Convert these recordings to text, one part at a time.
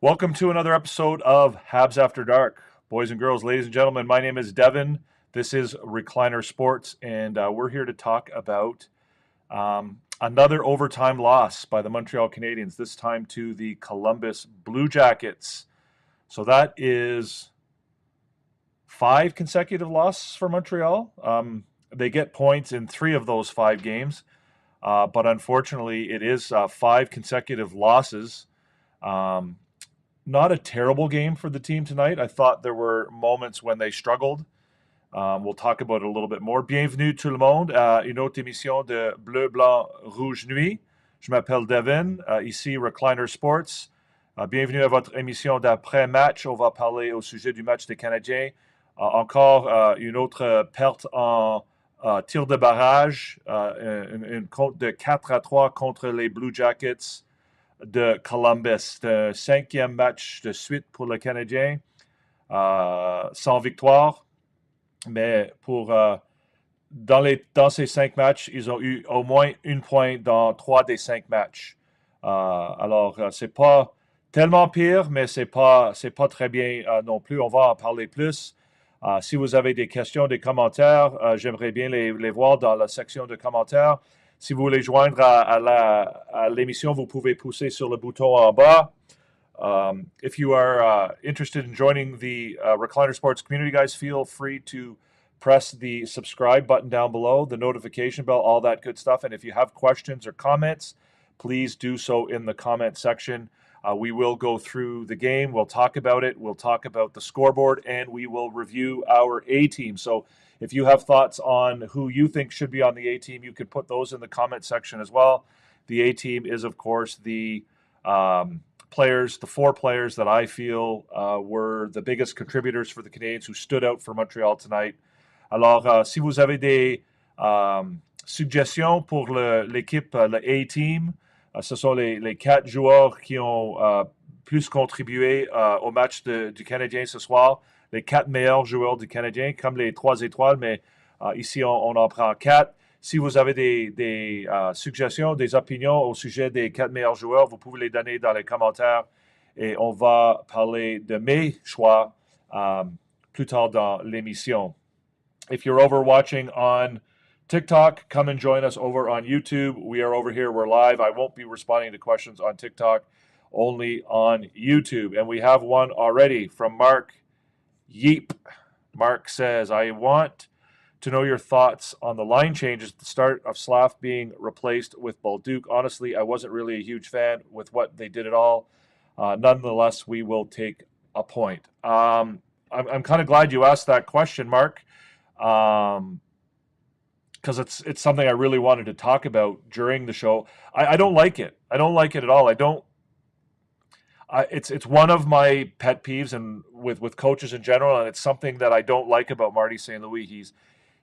Welcome to another episode of Habs After Dark. Boys and girls, ladies and gentlemen, my name is Devin. This is Recliner Sports, and we're here to talk about another overtime loss by the Montreal Canadiens, this time to the Columbus Blue Jackets. So that is 5 consecutive losses for Montreal. They get points in 3 of those 5 games, but unfortunately it is 5 consecutive losses. Not a terrible game for the team tonight. I thought there were moments when they struggled. We'll talk about it a little bit more. Bienvenue tout le monde à une autre émission de Bleu, Blanc, Rouge, Nuit. Je m'appelle Devin, ici Recliner Sports. Bienvenue à votre émission d'après-match. On va parler au sujet du match des Canadiens. Encore une autre perte en tir de barrage, une compte de 4-3 contre les Blue Jackets de Columbus. C'est un 5e match de suite pour le Canadien, sans victoire. Mais dans ces 5 matchs, ils ont eu au moins 1 point dans 3 des 5 matchs. Alors, c'est pas tellement pire, mais c'est pas très bien non plus. On va en parler plus. Si vous avez des questions, des commentaires, j'aimerais bien les voir dans la section de commentaires. Si vous voulez joindre à l'émission, vous pouvez pousser sur le bouton en bas. If you are interested in joining the Recliner Sports community, guys, feel free to press the subscribe button down below, the notification bell, all that good stuff. And if you have questions or comments, please do so in the comment section. We will go through the game. We'll talk about it. We'll talk about the scoreboard, and we will review our A-team. So if you have thoughts on who you think should be on the A-team, you could put those in the comment section as well. The A-team is, of course, the players, the 4 players that I feel were the biggest contributors for the Canadiens who stood out for Montreal tonight. Alors, si vous avez des suggestions pour l'équipe, le A-team, ce sont les 4 joueurs qui ont plus contribué au match du Canadien ce soir. Les 4 meilleurs joueurs du Canadien, comme les 3 étoiles, mais ici, on en prend 4. Si vous avez des suggestions, des opinions au sujet des 4 meilleurs joueurs, vous pouvez les donner dans les commentaires et on va parler de mes choix plus tard dans l'émission. If you're over watching on TikTok, come and join us over on YouTube. We are over here. We're live. I won't be responding to questions on TikTok, only on YouTube. And we have one already from Mark Yeep. Mark says, I want to know your thoughts on the line changes at the start of Slav being replaced with Bolduc. Honestly, I wasn't really a huge fan with what they did at all. Nonetheless, we will take a point. I'm kind of glad you asked that question, Mark, because it's something I really wanted to talk about during the show. I don't like it. I don't like it at all. It's one of my pet peeves, and with coaches in general, and it's something that I don't like about Marty St. Louis.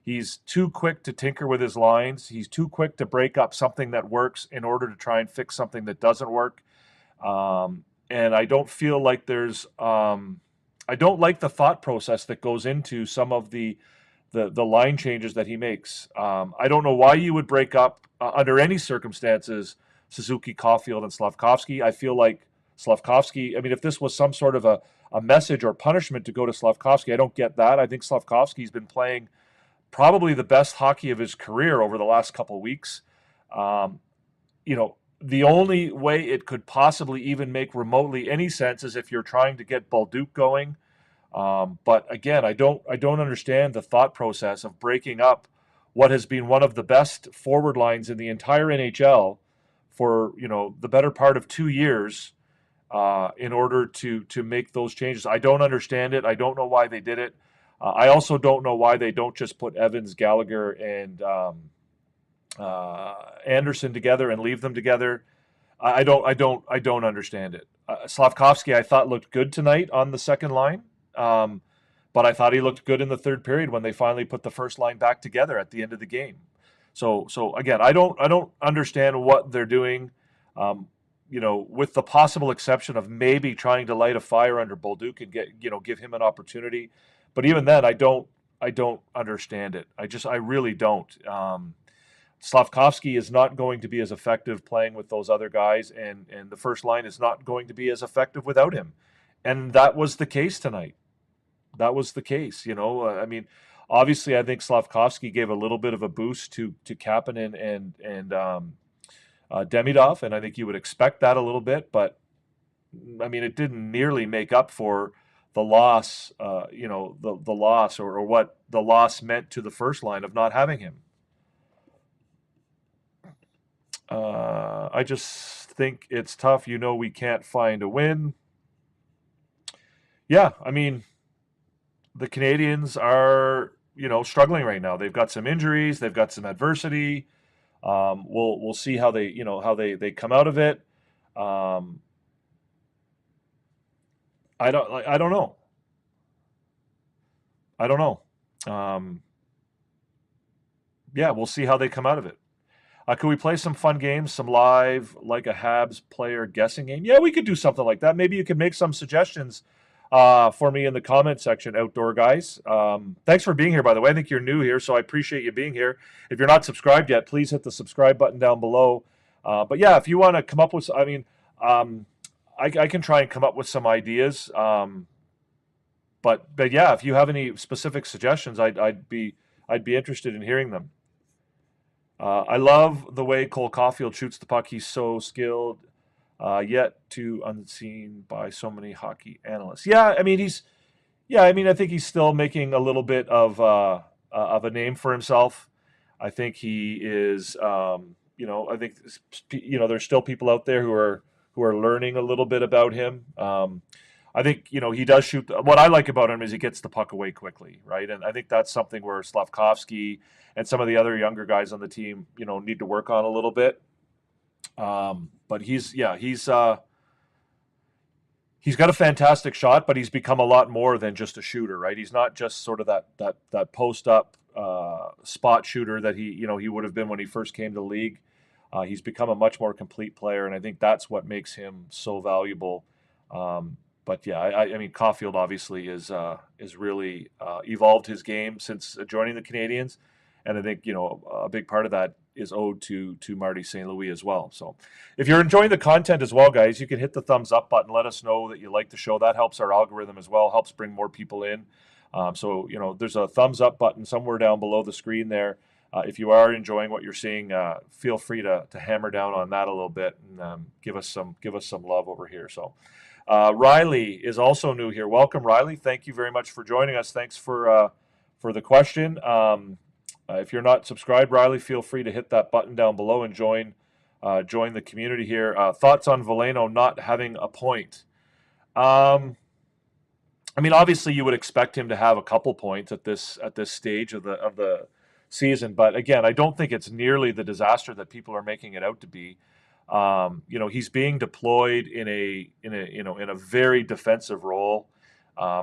He's too quick to tinker with his lines. He's too quick to break up something that works in order to try and fix something that doesn't work. And I don't feel like there's I don't like the thought process that goes into some of the line changes that he makes. I don't know why you would break up under any circumstances Suzuki, Caulfield, and Slavkovsky. I feel like Slavkovsky, I mean, if this was some sort of a message or punishment to go to Slavkovsky, I don't get that. I think Slavkovsky's been playing probably the best hockey of his career over the last couple of weeks. The only way it could possibly even make remotely any sense is if you're trying to get Bolduc going. But again, I don't understand the thought process of breaking up what has been one of the best forward lines in the entire NHL for the better part of 2 years in order to make those changes. I don't understand it. I don't know why they did it. I also don't know why they don't just put Evans, Gallagher, and Anderson together and leave them together. I don't understand it. Slavkovsky, I thought, looked good tonight on the second line, but I thought he looked good in the third period when they finally put the first line back together at the end of the game. So again, I don't understand what they're doing. With the possible exception of maybe trying to light a fire under Bolduc and give him an opportunity. But even then, I don't understand it. I really don't. Slavkovsky is not going to be as effective playing with those other guys, and the first line is not going to be as effective without him. And that was the case tonight. That was the case. I mean, obviously, I think Slavkovsky gave a little bit of a boost to Kapanen and Demidov, and I think you would expect that a little bit, but I mean, it didn't nearly make up for the loss, the loss or what the loss meant to the first line of not having him. I just think it's tough. We can't find a win. Yeah, I mean, the Canadiens are, struggling right now. They've got some injuries. They've got some adversity. We'll see how they come out of it. I don't know. Yeah, we'll see how they come out of it. Could we play some fun games, some live, like a Habs player guessing game? Yeah, we could do something like that. Maybe you could make some suggestions for me in the comment section, outdoor guys. Thanks for being here, by the way. I think you're new here, so I appreciate you being here. If you're not subscribed yet, please hit the subscribe button down below. But yeah, if you want to come up with, I can try and come up with some ideas. But yeah, if you have any specific suggestions, I'd be interested in hearing them. I love the way Cole Caulfield shoots the puck. He's so skilled, yet too unseen by so many hockey analysts. Yeah, I mean I think he's still making a little bit of a name for himself. I think he is. I think there's still people out there who are learning a little bit about him. I think, he does shoot. What I like about him is he gets the puck away quickly, right? And I think that's something where Slavkovsky and some of the other younger guys on the team, need to work on a little bit. But he's got a fantastic shot, but he's become a lot more than just a shooter, right? He's not just sort of that post up spot shooter that he would have been when he first came to the league. He's become a much more complete player, and I think that's what makes him so valuable. But yeah, I mean, Caulfield obviously is really evolved his game since joining the Canadiens, and I think a big part of that is owed to Marty St. Louis as well. So, if you're enjoying the content as well, guys, you can hit the thumbs up button. Let us know that you like the show. That helps our algorithm as well. Helps bring more people in. So there's a thumbs up button somewhere down below the screen there. If you are enjoying what you're seeing, feel free to hammer down on that a little bit and give us some love over here. So. Riley is also new here. Welcome, Riley. Thank you very much for joining us. Thanks for the question. If you're not subscribed, Riley, feel free to hit that button down below and join the community here. Thoughts on Veleno not having a point? I mean, obviously, you would expect him to have a couple points at this stage of the season, but again, I don't think it's nearly the disaster that people are making it out to be. He's being deployed in a very defensive role.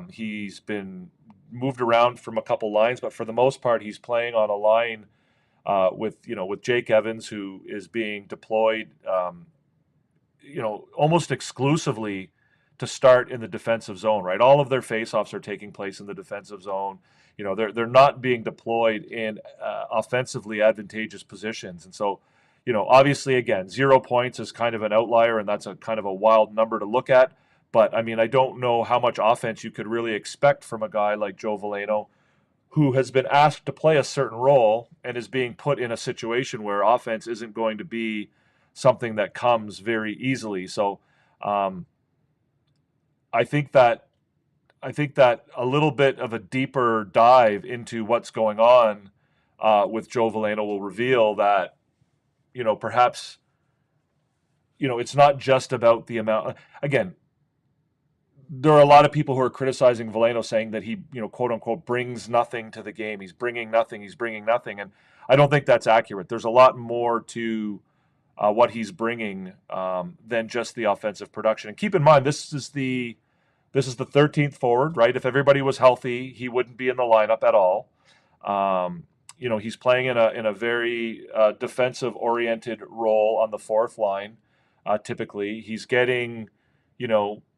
He's been moved around from a couple lines, but for the most part, he's playing on a line with Jake Evans, who is being deployed, almost exclusively to start in the defensive zone. Right, all of their faceoffs are taking place in the defensive zone. They're not being deployed in offensively advantageous positions, and so. Obviously, again, 0 points is kind of an outlier, and that's a kind of a wild number to look at. But, I mean, I don't know how much offense you could really expect from a guy like Joe Veleno, who has been asked to play a certain role and is being put in a situation where offense isn't going to be something that comes very easily. So I think that a little bit of a deeper dive into what's going on with Joe Veleno will reveal that, perhaps, it's not just about the amount. Again, there are a lot of people who are criticizing Veleno, saying that he, quote unquote, brings nothing to the game. He's bringing nothing. And I don't think that's accurate. There's a lot more to what he's bringing than just the offensive production. And keep in mind, this is the 13th forward, right? If everybody was healthy, he wouldn't be in the lineup at all. He's playing in a very defensive-oriented role on the fourth line. Typically, he's getting,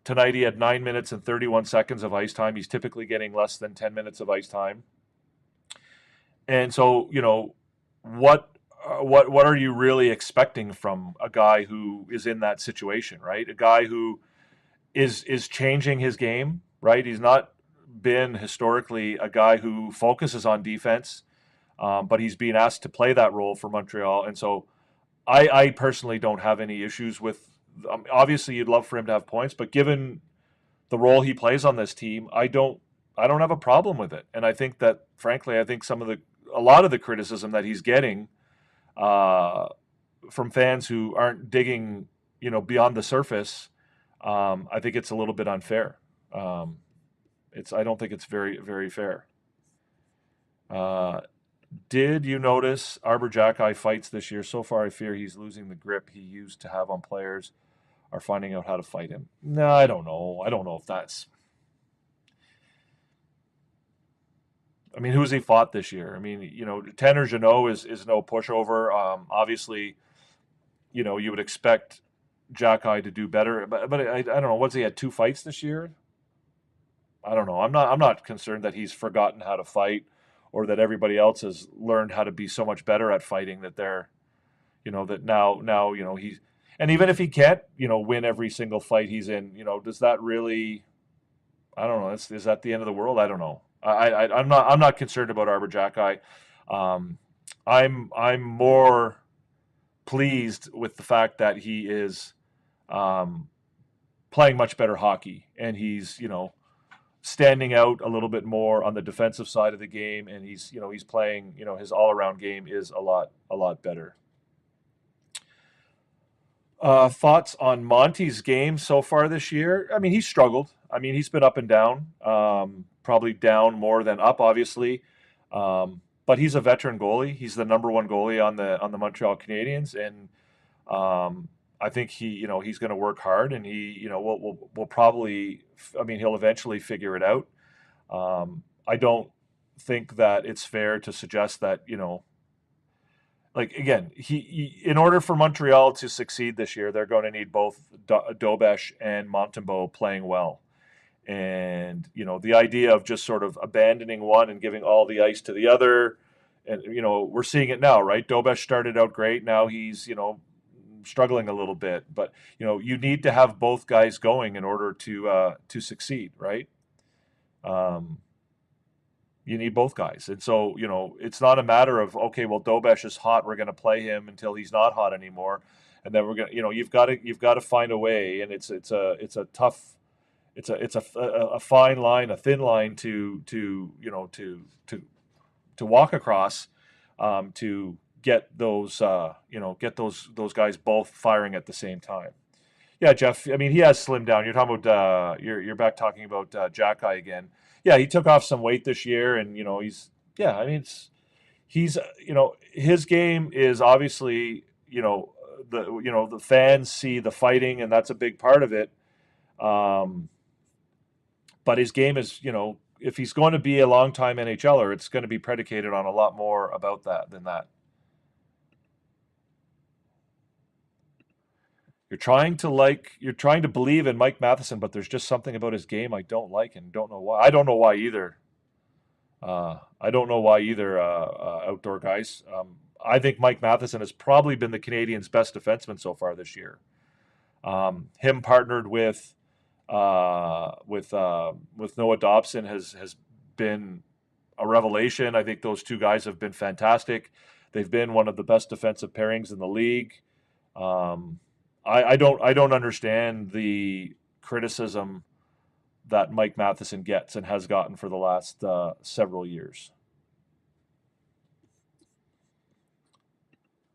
tonight he had 9 minutes and 31 seconds of ice time. He's typically getting less than 10 minutes of ice time. And so, what what are you really expecting from a guy who is in that situation, right? A guy who is changing his game, right? He's not been historically a guy who focuses on defense, but he's being asked to play that role for Montreal, and so I personally don't have any issues with. Obviously, you'd love for him to have points, but given the role he plays on this team, I don't have a problem with it. And I think that, frankly, I think a lot of the criticism that he's getting uh, from fans who aren't digging, beyond the surface, I think it's a little bit unfair. Um, I don't think it's very, very fair. Uh, did you notice Arbor Jackeye fights this year? So far, I fear he's losing the grip he used to have on players, are finding out how to fight him. No, I don't know. I don't know if that's. I mean, who's he fought this year? I mean, Tanner Jeannot is no pushover. Obviously, you would expect Jackeye to do better, but I don't know. What's he had 2 fights this year? I don't know. I'm not concerned that he's forgotten how to fight, or that everybody else has learned how to be so much better at fighting that they're, that now he's, and even if he can't win every single fight he's in, does that really, I don't know, is that the end of the world? I don't know. I'm not concerned about Arbor Jackeye. Um, I'm more pleased with the fact that he is um, playing much better hockey, and he's standing out a little bit more on the defensive side of the game, and he's playing, his all around game is a lot better. Thoughts on Monty's game so far this year? I mean, he's struggled. I mean, he's been up and down. Probably down more than up, obviously. But he's a veteran goalie. He's the number one goalie on the Montreal Canadiens, and I think he's going to work hard, and he will probably. I mean, he'll eventually figure it out. I don't think that it's fair to suggest that like again, in order for Montreal to succeed this year, they're going to need both Dobesh and Montembeault playing well. And the idea of just sort of abandoning one and giving all the ice to the other, and we're seeing it now, right? Dobesh started out great. Now he's struggling a little bit, but you need to have both guys going in order to succeed, right? Um, you need both guys. And so, it's not a matter of, okay, well, Dobesh is hot, we're going to play him until he's not hot anymore. And then we're going to, you've got to find a way. And it's a tough, it's a fine line, a thin line to walk across, to get those guys both firing at the same time. Yeah, Jeff. I mean, he has slimmed down. You're talking about you're back talking about Jackeye again. Yeah, he took off some weight this year, and he's yeah. I mean, he's his game is obviously the fans see the fighting, and that's a big part of it. Um, but his game is if he's going to be a long time NHLer, it's going to be predicated on a lot more about that than that. You're trying to believe in Mike Matheson, but there's just something about his game I don't like and don't know why. I don't know why either. I don't know why either, outdoor guys. I think Mike Matheson has probably been the Canadiens' best defenseman so far this year. Him partnered with Noah Dobson has been a revelation. I think those two guys have been fantastic. They've been one of the best defensive pairings in the league. Um, I don't understand the criticism that Mike Matheson gets and has gotten for the last several years.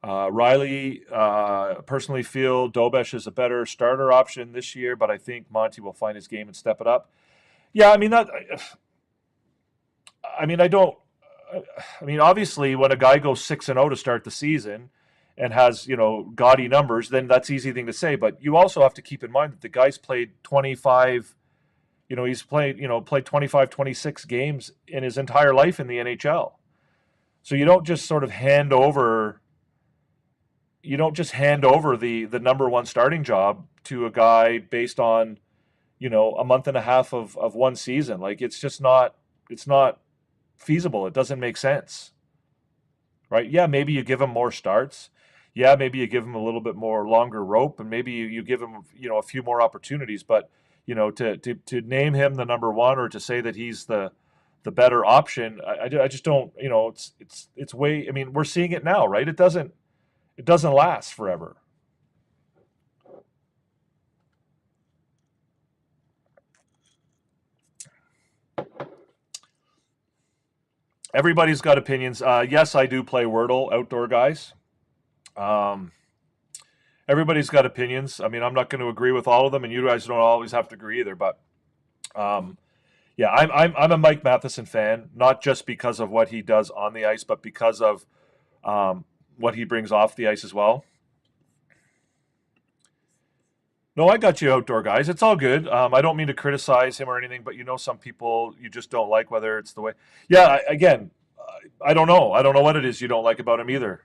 Riley, personally feel Dobesh is a better starter option this year, but I think Monty will find his game and step it up. Yeah, I mean that. I mean, I don't. I mean, obviously, when a guy goes 6-0 to start the season and has gaudy numbers, then that's easy thing to say. But you also have to keep in mind that the guy's played 25. He's played 25, 26 games in his entire life in the NHL. So you don't just sort of hand over. You don't just hand over the number one starting job to a guy based on a month and a half of one season. Like it's not feasible. It doesn't make sense. right? Yeah, maybe you give him more starts. Yeah, maybe you give him a little bit more longer rope, and maybe you give him, a few more opportunities. But to name him the number one, or to say that he's the better option, I just don't. It's way. I mean, we're seeing it now, right? It doesn't last forever. Everybody's got opinions. Yes, I do play Wordle, outdoor guys. Um, Everybody's got opinions. I mean, I'm not going to agree with all of them, and you guys don't always have to agree either. But um, yeah, I'm a Mike Matheson fan, not just because of what he does on the ice, but because of what he brings off the ice as well. No, I got you, outdoor guys. It's all good. I don't mean to criticize him or anything, but some people you just don't like, whether it's the way. Yeah, again, I don't know. I don't know what it is you don't like about him either.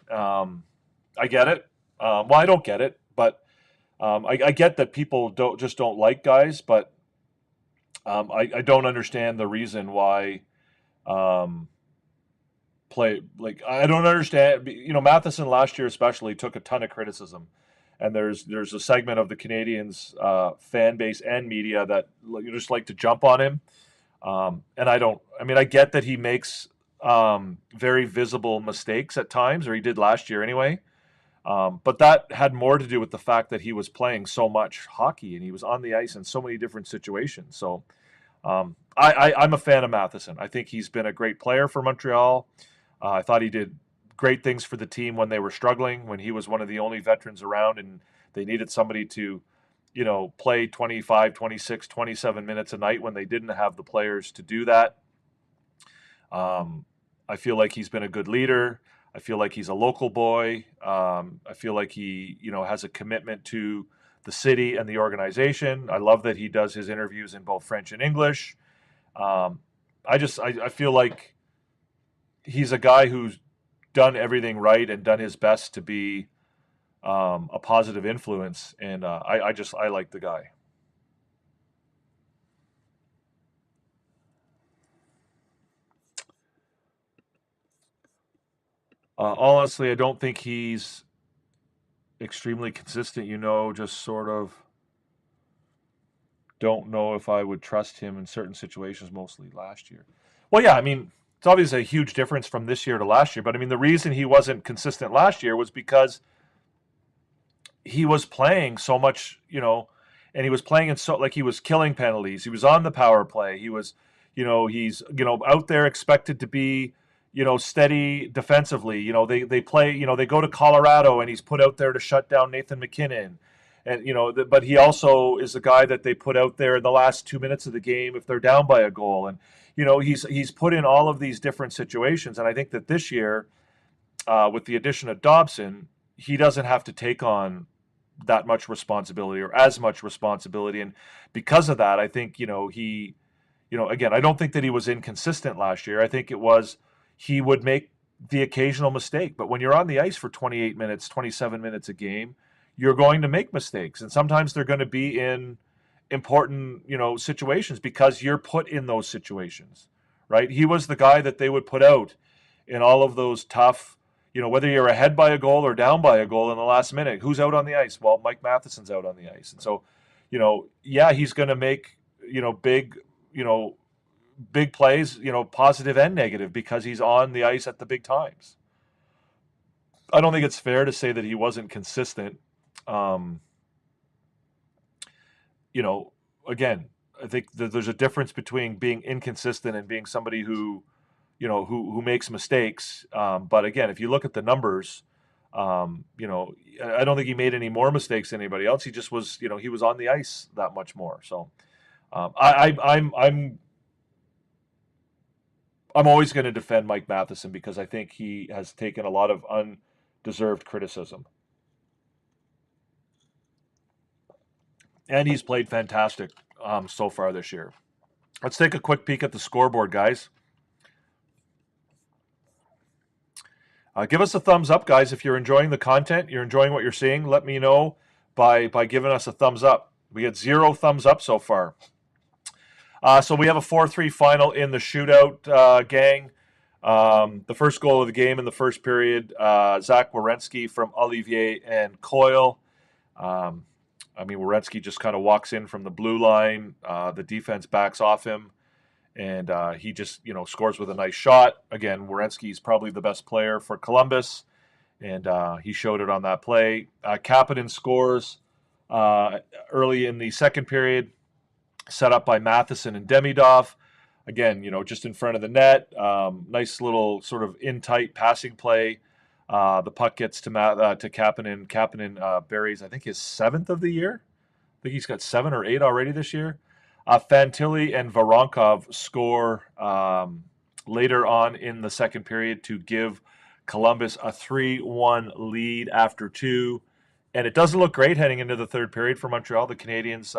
I get it. Well, I don't get it, but I get that people don't like guys, but I don't understand the reason why um, play like I don't understand. Matheson last year especially took a ton of criticism, and there's a segment of the Canadiens fan base and media that you just like to jump on him. And I don't. I mean, I get that he makes very visible mistakes at times, or he did last year anyway. But that had more to do with the fact that he was playing so much hockey and he was on the ice in so many different situations. So I'm a fan of Matheson. I think he's been a great player for Montreal. I thought he did great things for the team when they were struggling, when he was one of the only veterans around and they needed somebody to, play 25, 26, 27 minutes a night when they didn't have the players to do that. I feel like he's been a good leader. I feel like he's a local boy. I feel like he, has a commitment to the city and the organization. I love that he does his interviews in both French and English. Um, I feel like he's a guy who's done everything right and done his best to be a positive influence. And I like the guy. Honestly, I don't think he's extremely consistent. Just sort of don't know if I would trust him in certain situations, mostly last year. Well, yeah, I mean, it's obviously a huge difference from this year to last year. But I mean, the reason he wasn't consistent last year was because he was playing so much, and he was playing in so like he was killing penalties. He was on the power play. He was, he's out there expected to be, steady defensively. They play, they go to Colorado and he's put out there to shut down Nathan McKinnon. And but he also is the guy that they put out there in the last 2 minutes of the game if they're down by a goal. And he's put in all of these different situations. And I think that this year, with the addition of Dobson, he doesn't have to take on that much responsibility or as much responsibility. And because of that, I think, again, I don't think that he was inconsistent last year. I think it was he would make the occasional mistake. But when you're on the ice for 28 minutes, 27 minutes a game, you're going to make mistakes. And sometimes they're going to be in important, situations because you're put in those situations, right? He was the guy that they would put out in all of those tough, whether you're ahead by a goal or down by a goal in the last minute, who's out on the ice? Well, Mike Matheson's out on the ice. And so, yeah, he's going to make, big, big plays, positive and negative because he's on the ice at the big times. I don't think it's fair to say that he wasn't consistent. Um, Again, I think that there's a difference between being inconsistent and being somebody who makes mistakes. But again, if you look at the numbers, I don't think he made any more mistakes than anybody else. He just was, he was on the ice that much more. So I'm always going to defend Mike Matheson because I think he has taken a lot of undeserved criticism, and he's played fantastic so far this year. Let's take a quick peek at the scoreboard, guys. Give us a thumbs up, guys. If you're enjoying the content, you're enjoying what you're seeing, let me know by giving us a thumbs up. We get 0 thumbs up so far. So we have a 4-3 final in the shootout, gang. The first goal of the game in the first period, Zach Werenski from Olivier and Coyle. Werenski just kind of walks in from the blue line. The defense backs off him, and he just, scores with a nice shot. Again, Werenski is probably the best player for Columbus, and he showed it on that play. Kapanen scores early in the second period, set up by Matheson and Demidov. Again, just in front of the net. Nice little sort of in-tight passing play. The puck gets to Kapanen. Kapanen buries, I think, his 7th of the year. I think he's got 7 or 8 already this year. Fantilli and Voronkov score later on in the second period to give Columbus a 3-1 lead after 2. And it doesn't look great heading into the third period for Montreal. The Canadiens,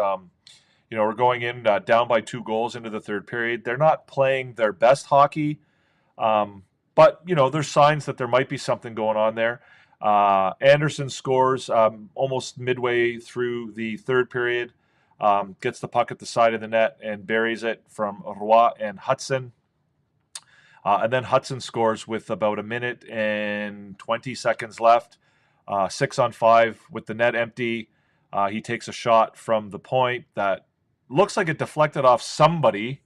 we're going in down by 2 goals into the third period. They're not playing their best hockey, but, there's signs that there might be something going on there. Anderson scores almost midway through the third period, gets the puck at the side of the net and buries it from Roy and Hudson. And then Hudson scores with about 1 minute and 20 seconds left, 6-on-5 with the net empty. He takes a shot from the point that looks like it deflected off somebody,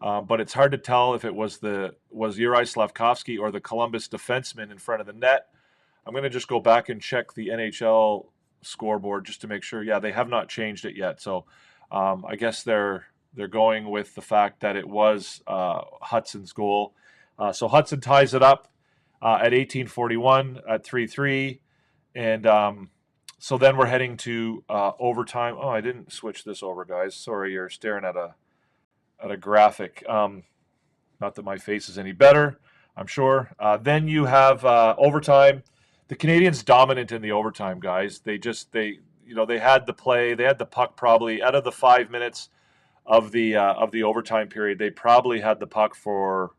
but it's hard to tell if it was Juraj Slafkovsky or the Columbus defenseman in front of the net. I'm going to just go back and check the NHL scoreboard just to make sure. Yeah, they have not changed it yet. So I guess they're going with the fact that it was Hudson's goal. So Hudson ties it up at 18:41 at 3-3. And so then we're heading to overtime. Oh, I didn't switch this over, guys. Sorry, you're staring at a graphic. Not that my face is any better, I'm sure. Then you have overtime. The Canadiens dominant in the overtime, guys. They had the play. They had the puck probably out of the 5 minutes of the overtime period. They probably had the puck for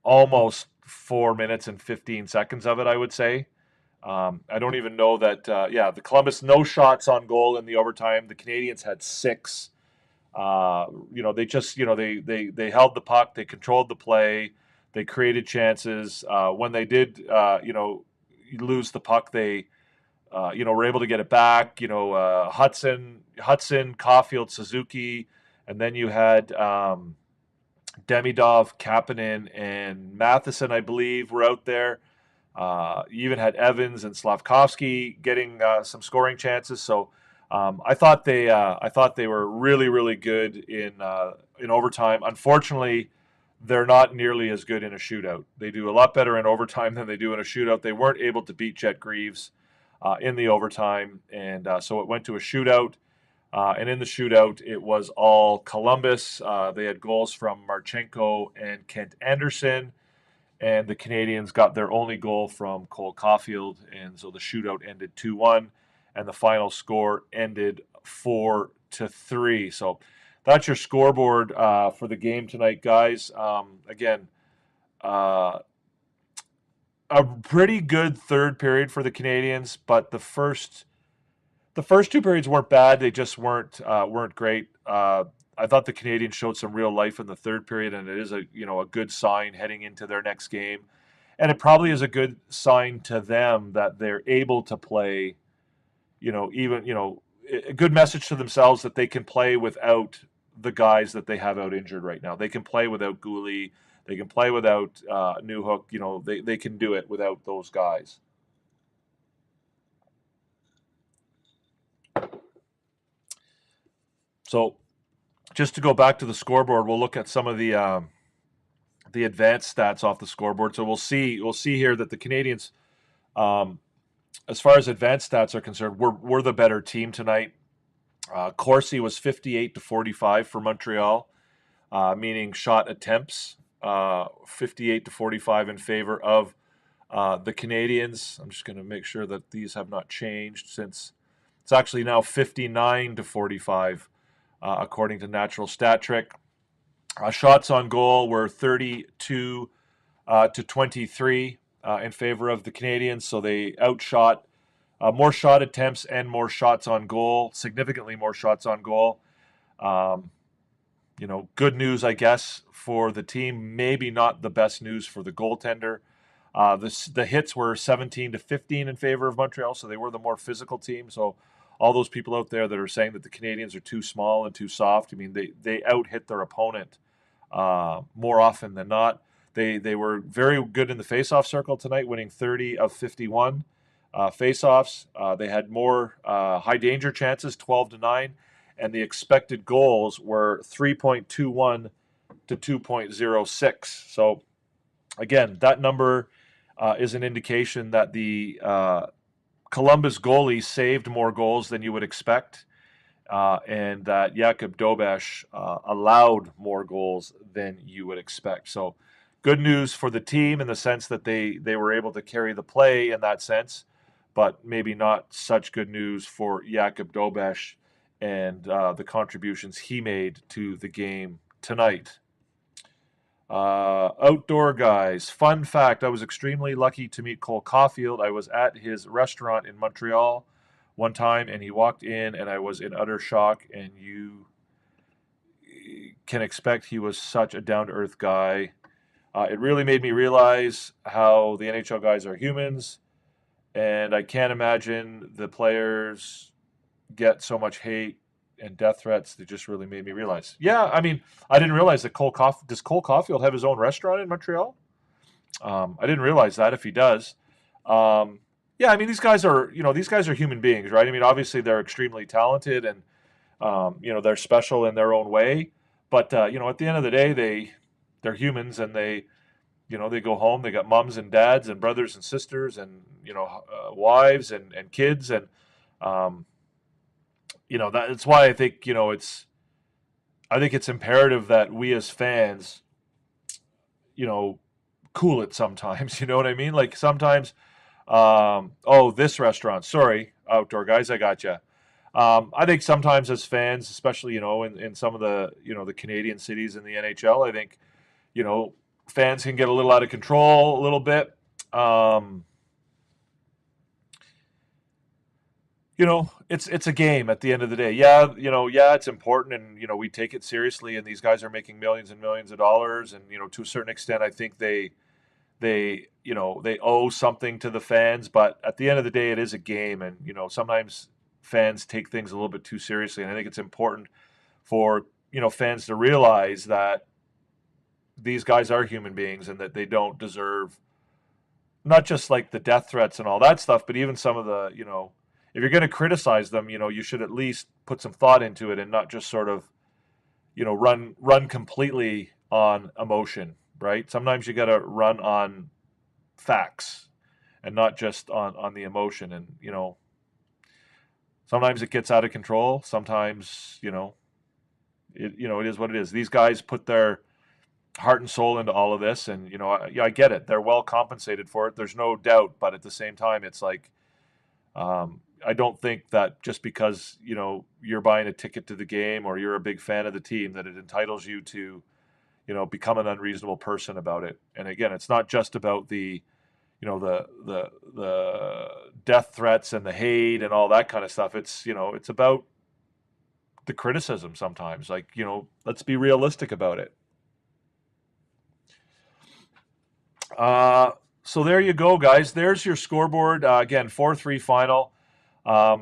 almost 4 minutes and 15 seconds of it, I would say. I don't even know that. The Columbus, no shots on goal in the overtime. The Canadiens had 6. They just, they held the puck. They controlled the play. They created chances. When they did, lose the puck, they, were able to get it back. Hudson, Caulfield, Suzuki, and then you had Demidov, Kapanen, and Matheson, I believe, were out there. You even had Evans and Slafkovsky getting some scoring chances. So I thought they were really, really good in overtime. Unfortunately, they're not nearly as good in a shootout. They do a lot better in overtime than they do in a shootout. They weren't able to beat Jet Greaves in the overtime, and so it went to a shootout. And in the shootout, it was all Columbus. They had goals from Marchenko and Kent Anderson. And the Canadiens got their only goal from Cole Caulfield, and so the shootout ended 2-1, and the final score ended 4-3. So that's your scoreboard for the game tonight, guys. Again, a pretty good third period for the Canadiens, but the first 2 periods weren't bad. They just weren't great. I thought the Canadiens showed some real life in the third period, and it is a good sign heading into their next game. And it probably is a good sign to them that they're able to play, a good message to themselves that they can play without the guys that they have out injured right now. They can play without Gouli. They can play without Newhook. They can do it without those guys. So just to go back to the scoreboard, we'll look at some of the advanced stats off the scoreboard. So we'll see here that the Canadiens, as far as advanced stats are concerned, we're the better team tonight. Corsi was 58-45 for Montreal, meaning shot attempts, 58-45 in favor of the Canadiens. I'm just going to make sure that these have not changed since it's actually now 59-45. According to Natural Stat Trick. Shots on goal were 32 to 23 in favor of the Canadiens, so they outshot more shot attempts and more shots on goal, significantly more shots on goal. good news, I guess, for the team. Maybe not the best news for the goaltender. The hits were 17-15 in favor of Montreal, so they were the more physical team. So all those people out there that are saying that the Canadiens are too small and too soft, I mean, they out-hit their opponent more often than not. They were very good in the face-off circle tonight, winning 30 of 51 face-offs. They had more high-danger chances, 12-9, and the expected goals were 3.21 to 2.06. So, again, that number is an indication that the Columbus goalie saved more goals than you would expect, and that Jakub Dobeš allowed more goals than you would expect. So good news for the team in the sense that they were able to carry the play in that sense, but maybe not such good news for Jakub Dobeš and the contributions he made to the game tonight. Outdoor guys. Fun fact, I was extremely lucky to meet Cole Caulfield. I was at his restaurant in Montreal one time, and he walked in, and I was in utter shock, and you can expect he was such a down-to-earth guy. It really made me realize how the NHL guys are humans, and I can't imagine the players get so much hate and death threats. They just really made me realize. Yeah, I mean, I didn't realize that does Cole Caulfield have his own restaurant in Montreal? I didn't realize that if he does. Yeah, I mean, these guys are human beings, right? I mean, obviously they're extremely talented and, they're special in their own way. But, at the end of the day, they're humans, and they go home. They got moms and dads and brothers and sisters and, wives and kids. And, that's why I think, it's imperative that we as fans, cool it sometimes. You know what I mean? Like sometimes, this restaurant, sorry, outdoor guys, I gotcha. I think sometimes as fans, especially, in some of the, the Canadian cities in the NHL, I think, fans can get a little out of control a little bit. It's a game at the end of the day. Yeah, it's important, and we take it seriously, and these guys are making millions and millions of dollars, and to a certain extent, I think they owe something to the fans. But at the end of the day, it is a game, and sometimes fans take things a little bit too seriously, and I think it's important for fans to realize that these guys are human beings and that they don't deserve not just like the death threats and all that stuff, but even some of the, if you're going to criticize them, you should at least put some thought into it and not just sort of, run completely on emotion, right? Sometimes you got to run on facts and not just on the emotion. And, sometimes it gets out of control. Sometimes, it is what it is. These guys put their heart and soul into all of this, and I get it. They're well compensated for it. There's no doubt, but at the same time, it's like I don't think that just because you're buying a ticket to the game or you're a big fan of the team that it entitles you to become an unreasonable person about it. And again, it's not just about the the death threats and the hate and all that kind of stuff. It's it's about the criticism sometimes. Like let's be realistic about it. So there you go, guys. There's your scoreboard. Again, 4-3 final. I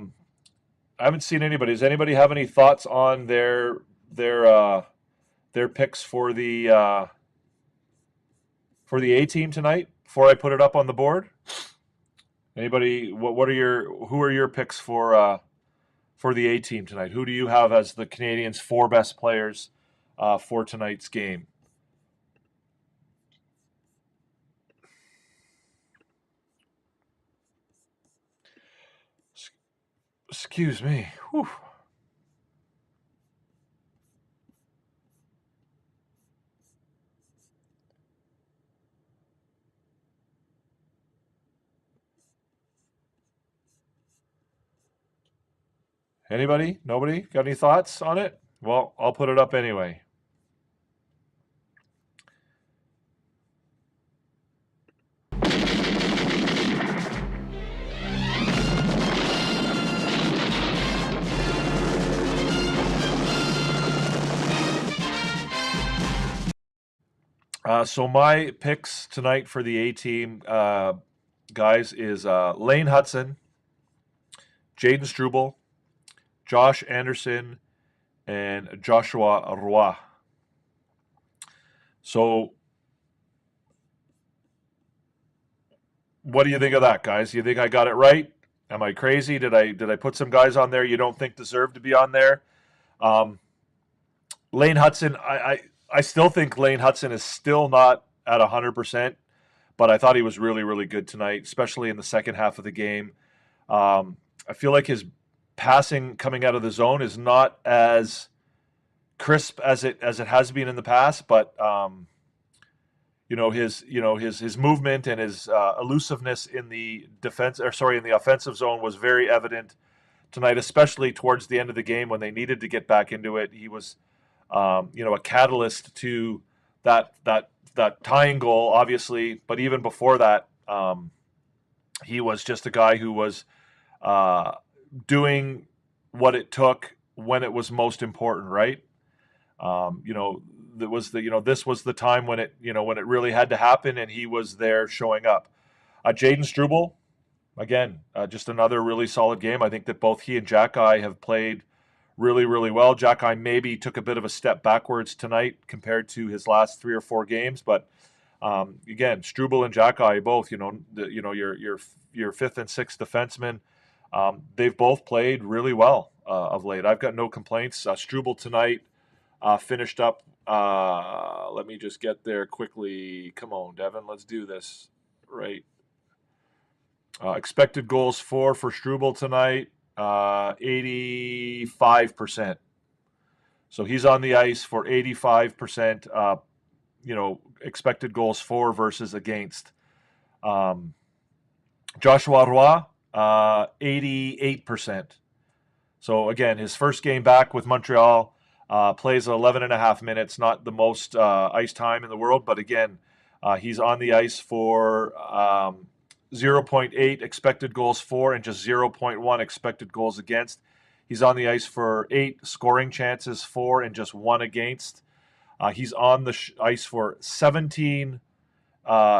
haven't seen anybody. Does anybody have any thoughts on their picks for the A team tonight before I put it up on the board? Anybody? Who are your picks for the A team tonight? Who do you have as the Canadiens' 4 best players for tonight's game? Excuse me. Whew. Anybody? Nobody? Got any thoughts on it? Well, I'll put it up anyway. So my picks tonight for the A team, guys, is Lane Hudson, Jaden Struble, Josh Anderson, and Joshua Roy. So, what do you think of that, guys? You think I got it right? Am I crazy? Did I put some guys on there you don't think deserve to be on there? Um, Lane Hudson, I still think Lane Hudson is still not at 100%, but I thought he was really, really good tonight, especially in the second half of the game. I feel like his passing coming out of the zone is not as crisp as it has been in the past, but his movement and his elusiveness in the in the offensive zone was very evident tonight, especially towards the end of the game when they needed to get back into it. He was a catalyst to that tying goal, obviously. But even before that, he was just a guy who was doing what it took when it was most important, right? This was the time when it really had to happen, and he was there showing up. Jaden Struble, again, just another really solid game. I think that both he and Jack-I have played really, really well. Jack-I maybe took a bit of a step backwards tonight compared to his last 3 or 4 games, but again, Struble and Jack-I both, your fifth and sixth defensemen, they've both played really well of late. I've got no complaints. Struble tonight finished up. Let me just get there quickly. Come on, Devin, let's do this. Right. Expected goals for Struble tonight, 85%. So he's on the ice for 85%, expected goals for versus against. Joshua Roy, 88%. So again, his first game back with Montreal, plays 11 and a half minutes, not the most ice time in the world, but again, he's on the ice for 0.8 expected goals for and just 0.1 expected goals against. He's on the ice for 8 scoring chances for and just 1 against. He's on the ice for 17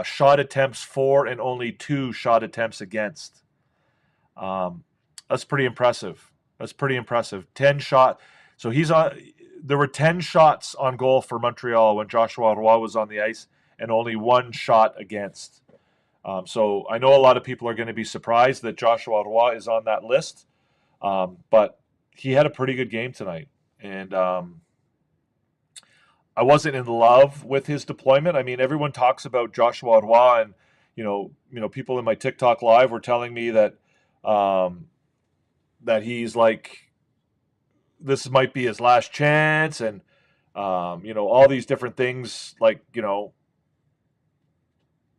shot attempts for and only 2 shot attempts against. That's pretty impressive. 10 shot. So there were 10 shots on goal for Montreal when Joshua Roy was on the ice and only 1 shot against. So I know a lot of people are going to be surprised that Joshua Roy is on that list, but he had a pretty good game tonight. And I wasn't in love with his deployment. I mean, everyone talks about Joshua Roy, and people in my TikTok live were telling me that that he's like, this might be his last chance, and all these different things, like,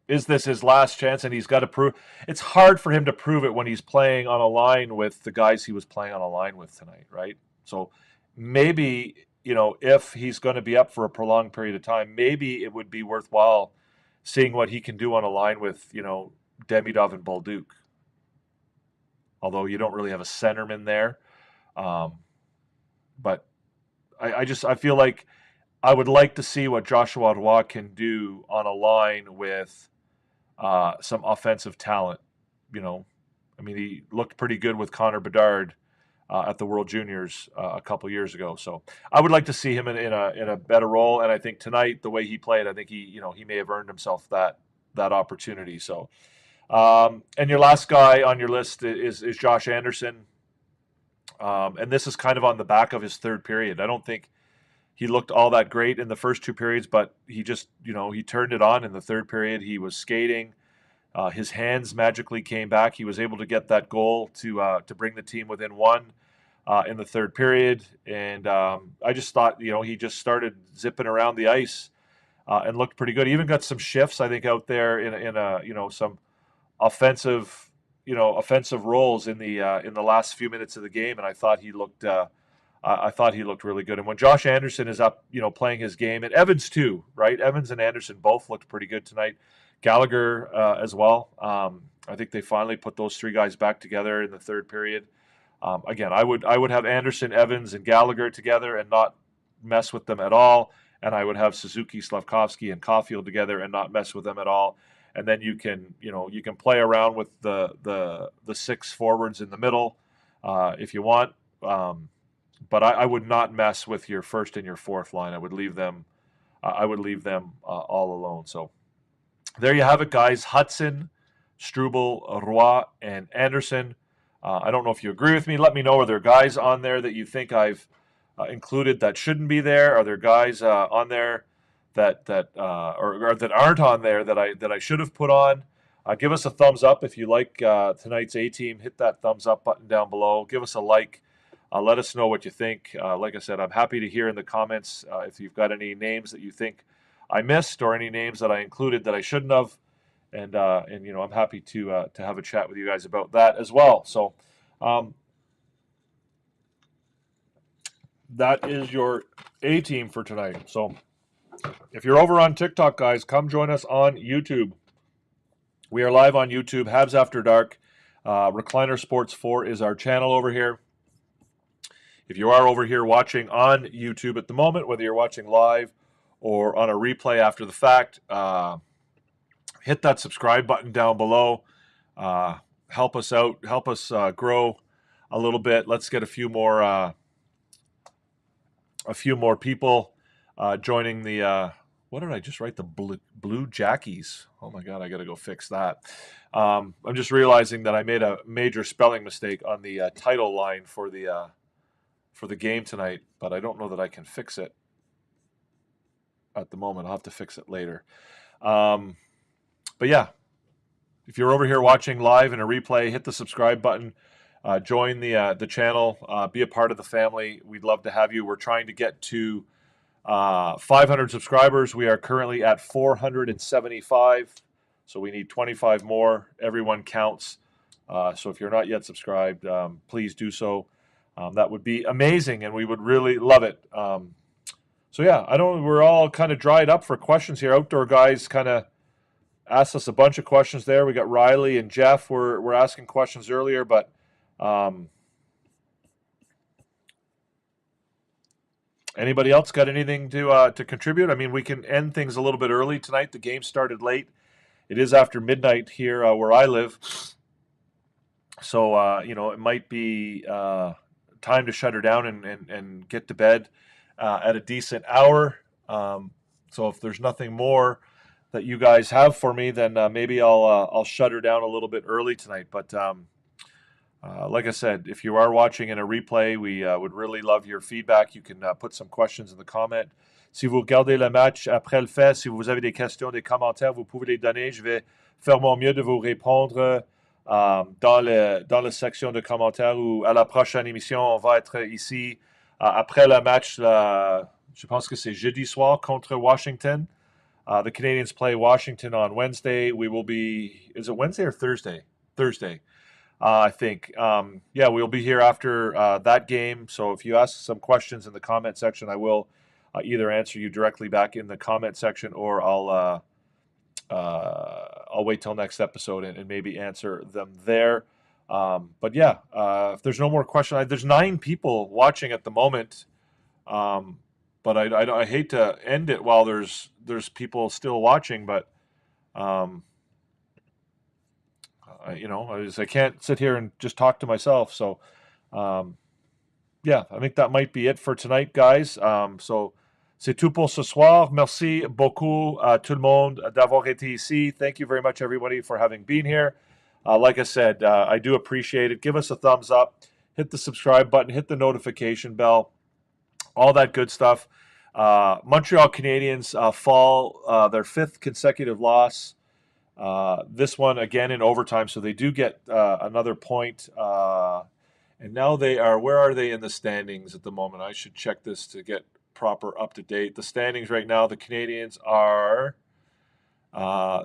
is this his last chance? And he's got to prove. It's hard for him to prove it when he's playing on a line with the guys he was playing on a line with tonight, right? So maybe, if he's going to be up for a prolonged period of time, maybe it would be worthwhile seeing what he can do on a line with, Demidov and Bolduc. Although you don't really have a centerman there. But I feel like I would like to see what Joshua Roy can do on a line with some offensive talent. He looked pretty good with Connor Bedard at the World Juniors a couple years ago. So I would like to see him in a better role. And I think tonight, the way he played, I think he may have earned himself that opportunity. So, and your last guy on your list is Josh Anderson. And this is kind of on the back of his third period. I don't think he looked all that great in the first 2 periods, but he just, he turned it on in the third period. He was skating. His hands magically came back. He was able to get that goal to bring the team within 1 in the third period. And I just thought, he just started zipping around the ice and looked pretty good. He even got some shifts, I think, out there in some offensive roles in the last few minutes of the game. And I thought he looked really good. And when Josh Anderson is up, playing his game, and Evans too, right? Evans and Anderson both looked pretty good tonight. Gallagher as well. I think they finally put those 3 guys back together in the third period. Again, I would have Anderson, Evans, and Gallagher together and not mess with them at all. and I would have Suzuki, Slavkovsky, and Caulfield together and not mess with them at all. And then you can play around with the 6 forwards in the middle if you want. But I would not mess with your first and your fourth line. I would leave them. All alone. So there you have it, guys. Hudson, Struble, Roy, and Anderson. I don't know if you agree with me. Let me know. Are there guys on there that you think I've included that shouldn't be there? Are there guys on there that or that aren't on there that I should have put on? Give us a thumbs up if you like tonight's A-Team. Hit that thumbs up button down below. Give us a like. Let us know what you think. Like I said, I'm happy to hear in the comments if you've got any names that you think I missed or any names that I included that I shouldn't have. And I'm happy to have a chat with you guys about that as well. So that is your A-Team for tonight. So if you're over on TikTok, guys, come join us on YouTube. We are live on YouTube, Habs After Dark. Recliner Sports 4 is our channel over here. If you are over here watching on YouTube at the moment, whether you're watching live or on a replay after the fact, hit that subscribe button down below. Help us out. Help us grow a little bit. Let's get a few more people joining the. What did I just write? The Blue Jackies. Oh my God, I got to go fix that. I'm just realizing that I made a major spelling mistake on the title line for the game tonight, but I don't know that I can fix it at the moment. I'll have to fix it later. But yeah, if you're over here watching live in a replay, hit the subscribe button, join the channel, be a part of the family. We'd love to have you. We're trying to get to 500 subscribers. We are currently at 475, so we need 25 more. Everyone counts. So if you're not yet subscribed, please do so. That would be amazing, and we would really love it. So yeah, we're all kind of dried up for questions here. Outdoor guys kind of asked us a bunch of questions there. We got Riley and Jeff were asking questions earlier, but anybody else got anything to contribute? I mean, we can end things a little bit early tonight. The game started late. It is after midnight here where I live. So, it might be time to shut her down and get to bed at a decent hour. So if there's nothing more that you guys have for me, then maybe I'll shut her down a little bit early tonight. But like I said, if you are watching in a replay, we would really love your feedback. You can put some questions in the comment. Si vous regardez le match après le fait, si vous avez des questions, des commentaires, vous pouvez les donner. Je vais faire mon mieux de vous répondre dans la section de commentaires ou à la prochaine émission. On va être ici après le match, je pense que c'est jeudi soir contre Washington. The Canadiens play Washington on Wednesday. We will be, is it Wednesday or Thursday? Thursday, I think. Yeah, we'll be here after that game. So if you ask some questions in the comment section, I will either answer you directly back in the comment section, or I'll wait till next episode and maybe answer them there. But yeah, if there's no more questions, there's 9 people watching at the moment. But I hate to end it while there's people still watching, but I can't sit here and just talk to myself. So yeah, I think that might be it for tonight, guys. So c'est tout pour ce soir. Merci beaucoup à tout le monde d'avoir été ici. Thank you very much, everybody, for having been here. Like I said, I do appreciate it. Give us a thumbs up. Hit the subscribe button. Hit the notification bell. All that good stuff. Montreal Canadiens fall their 5th consecutive loss. This one, again, in overtime, so they do get another point. And now they are, where are they in the standings at the moment? I should check this to get proper up-to-date. The standings right now, the Canadiens are,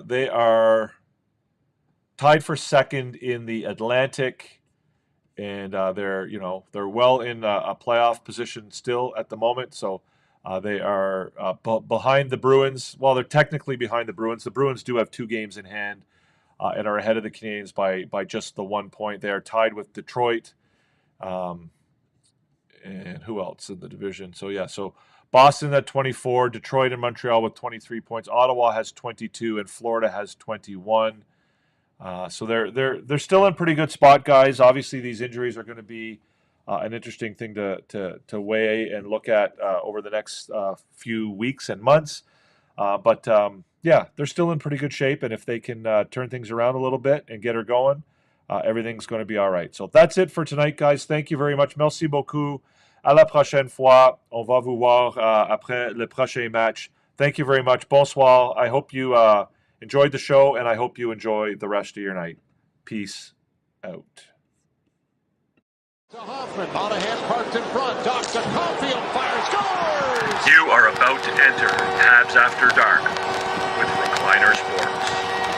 they are tied for 2nd in the Atlantic, and they're well in a playoff position still at the moment. So they are behind the Bruins. Well, they're technically behind the Bruins. The Bruins do have 2 games in hand and are ahead of the Canadiens by just the 1 point. They are tied with Detroit. and who else in the division? So yeah, so Boston at 24, Detroit and Montreal with 23 points. Ottawa has 22, and Florida has 21. So they're still in pretty good spot, guys. Obviously, these injuries are going to be an interesting thing to weigh and look at over the next few weeks and months. But yeah, they're still in pretty good shape, and if they can turn things around a little bit and get her going, everything's going to be all right. So that's it for tonight, guys. Thank you very much. Merci beaucoup. À la prochaine fois. On va vous voir après le prochain match. Thank you very much. Bonsoir. I hope you enjoyed the show, and I hope you enjoy the rest of your night. Peace out. To Hoffman, Monahan parked in front, docks to Caulfield, fires, scores! You are about to enter Tabs After Dark with Recliner Sports.